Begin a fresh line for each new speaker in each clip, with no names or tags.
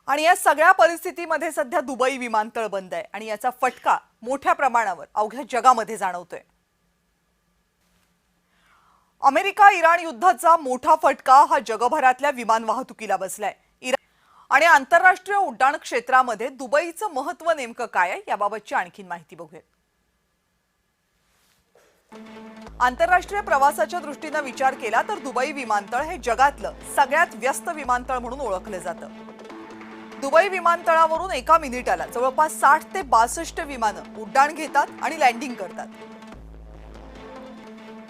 आणि या सगळ्या परिस्थितीमध्ये सध्या दुबई विमानतळ बंद आहे आणि याचा फटका मोठ्या प्रमाणावर अवघ्या जगामध्ये जाणवतोय। अमेरिका इराण युद्धाचा मोठा फटका हा जगभरातल्या विमान वाहतुकीला बसलाय। आणि आंतरराष्ट्रीय उड्डाण क्षेत्रामध्ये दुबईचं महत्त्व नेमकं काय आहे याबाबतची आणखी माहिती बघूया। आंतरराष्ट्रीय प्रवासाच्या दृष्टीने विचार केला तर दुबई विमानतळ हे जगातलं सगळ्यात व्यस्त विमानतळ म्हणून ओळखलं जातं। दुबई विमानतळावरून एका मिनिटाला जवळपास 60 ते 62 विमानं उड्डाण घेतात आणि लँडिंग करतात।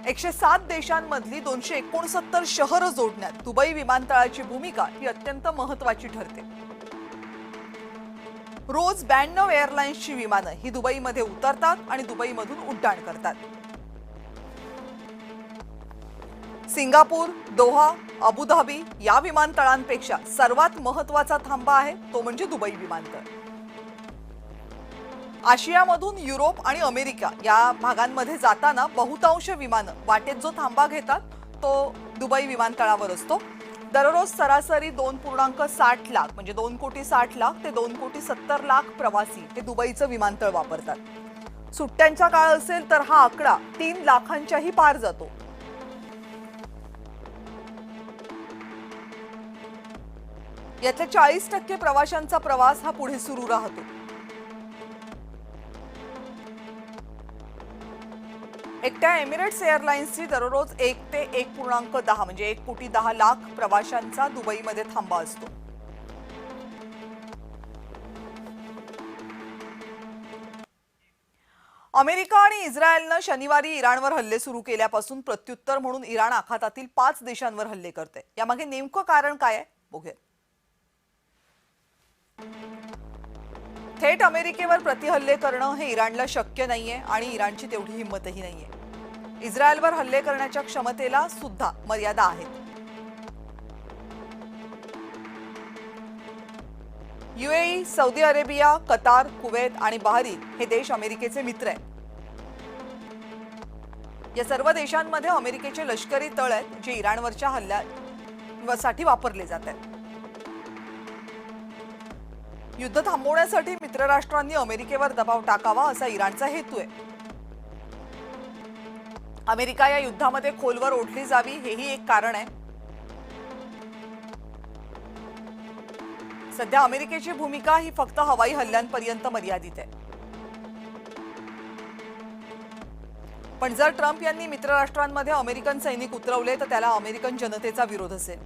107 देशांमधली 269 शहरं जोडण्यात दुबई विमानतळाची भूमिका ही अत्यंत महत्त्वाची ठरते। रोज 92 एअरलाइन्सची विमानं ही दुबईमध्ये उतरतात आणि दुबईमधून उड्डाण करतात। सिंगापूर, दोहा, अबुधाबी या विमानतळांपेक्षा सर्वात महत्त्वाचा थांबा आहे तो म्हणजे दुबई विमानतळ। आशियामधून युरोप आणि अमेरिका या भागांमध्ये जाताना बहुतांश विमानं वाटेत जो थांबा घेतात तो दुबई विमानतळावर असतो। दररोज सरासरी 2.60 लाख म्हणजे 2,60,00,000 ते 2,70,00,000 प्रवासी हे दुबईचं विमानतळ वापरतात। सुट्ट्यांचा काळ असेल तर हा आकडा 3 लाखांच्याही पार जातो। यातल्या 40% प्रवाशांचा प्रवास हा पुढे सुरू राहतो। एकट्या एमिरेट्स एअरलाइन्सची दररोज 1 ते 1.10 म्हणजे 1,10,00,000 प्रवाशांचा दुबईमध्ये थांबा असतो। अमेरिका आणि इस्रायलने शनिवारी इराणवर हल्ले सुरू केल्यापासून प्रत्युत्तर म्हणून इराण आखातातील 5 देशांवर हल्ले करते। यामागे नेमकं कारण काय आहे बघूया। थेट अमेरिकेवर प्रतिहल्ले करणं हे इराणला शक्य नाहीये आणि इराणची तेवढी हिंमतही नाहीये। इस्रायलवर हल्ले करण्याच्या क्षमतेला सुद्धा मर्यादा आहेत। UAE, Saudi Arabia, Qatar, Kuwait आणि बहरीन हे देश अमेरिकेचे मित्र आहेत। या सर्व देशांमध्ये अमेरिकेचे लष्करी तळ आहेत जे इराणवरच्या हल्ल्यासाठी वापरले जातात। युद्ध थांबवण्यासाठी मित्रराष्ट्रांनी अमेरिकेवर दबाव टाकावा असा इराणचा हेतू आहे। अमेरिका या युद्धामध्ये खोलवर ओढली जावी हेही एक कारण आहे। सध्या अमेरिकेची भूमिका ही फक्त हवाई हल्ल्यांपर्यंत मर्यादित आहे। पण जर ट्रम्प यांनी मित्रराष्ट्रांमध्ये अमेरिकन सैनिक उतरवले तर त्याला अमेरिकन जनतेचा विरोध असेल।